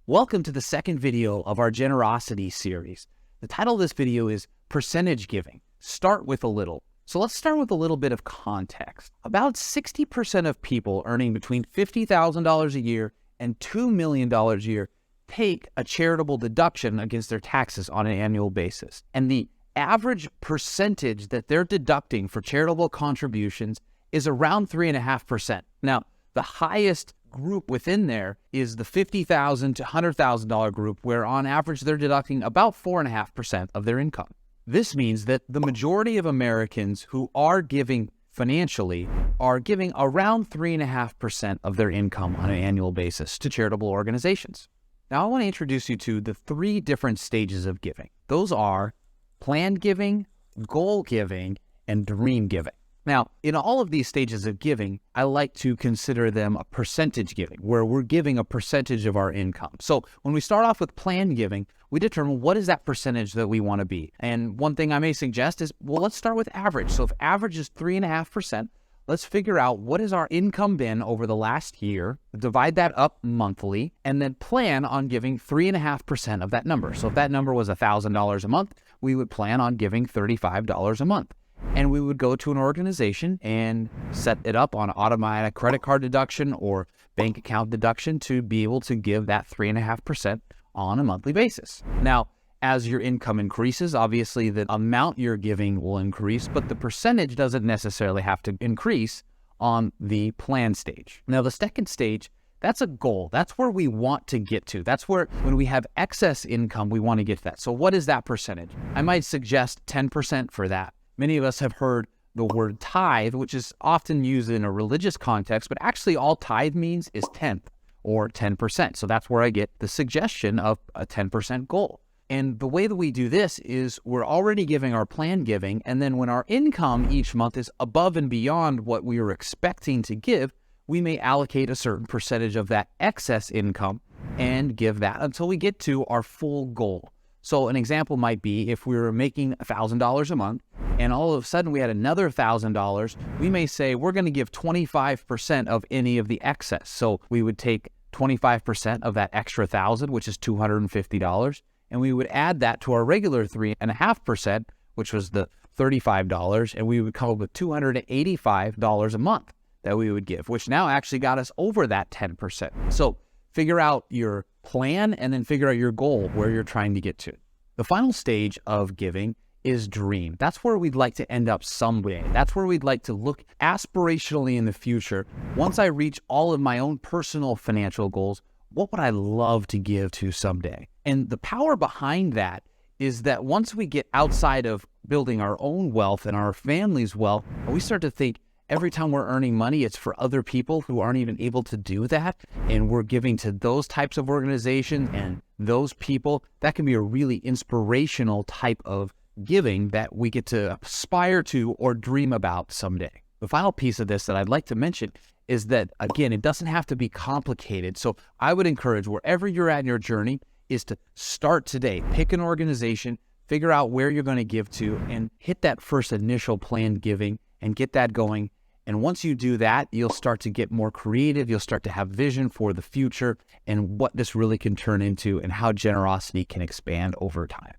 Welcome to the second video of our generosity series. The title of this video is Percentage Giving. Start with a little. So let's start with a little bit of context. About 60% of people earning between $50,000 a year and $2 million a year take a charitable deduction against their taxes on an annual basis. And the average percentage that they're deducting for charitable contributions is around 3.5%. Now, the highest group within there is the $50,000 to $100,000 group, where on average they're deducting about 4.5% of their income. This means that the majority of Americans who are giving financially are giving around 3.5% of their income on an annual basis to charitable organizations. Now, I want to introduce you to the three different stages of giving. Those are planned giving, goal giving, and dream giving. Now, in all of these stages of giving, I like to consider them a percentage giving, where we're giving a percentage of our income. So when we start off with planned giving, we determine what is that percentage that we want to be. And one thing I may suggest is, well, let's start with average. So if average is 3.5%, let's figure out what has our income been over the last year, divide that up monthly, and then plan on giving 3.5% of that number. So if that number was $1,000 a month, we would plan on giving $35 a month. And we would go to an organization and set it up on automatic credit card deduction or bank account deduction to be able to give that 3.5% on a monthly basis. Now, as your income increases, obviously the amount you're giving will increase, but the percentage doesn't necessarily have to increase on the plan stage. Now, the second stage, that's a goal. That's where we want to get to. That's where, when we have excess income, we want to get to that. So what is that percentage? I might suggest 10% for that. Many of us have heard the word tithe, which is often used in a religious context, but actually all tithe means is tenth or 10%. So that's where I get the suggestion of a 10% goal. And the way that we do this is we're already giving our planned giving, and then when our income each month is above and beyond what we were expecting to give, we may allocate a certain percentage of that excess income and give that until we get to our full goal. So an example might be if we were making $1,000 a month and all of a sudden we had another $1,000, we may say we're going to give 25% of any of the excess. So we would take 25% of that extra $1,000, which is $250, and we would add that to our regular 3.5%, which was the $35, and we would come up with $285 a month that we would give, which now actually got us over that 10%. So figure out your plan and then figure out your goal, where you're trying to get to. The final stage of giving is dream. That's where we'd like to end up someday. That's where we'd like to look aspirationally in the future. Once I reach all of my own personal financial goals, what would I love to give to someday? And the power behind that is that once we get outside of building our own wealth and our family's wealth, we start to think, every time we're earning money, it's for other people who aren't even able to do that. And we're giving to those types of organizations and those people. That can be a really inspirational type of giving that we get to aspire to or dream about someday. The final piece of this that I'd like to mention is that, again, it doesn't have to be complicated. So I would encourage, wherever you're at in your journey, is to start today. Pick an organization, figure out where you're going to give to, and hit that first initial planned giving and get that going. And once you do that, you'll start to get more creative. You'll start to have vision for the future and what this really can turn into and how generosity can expand over time.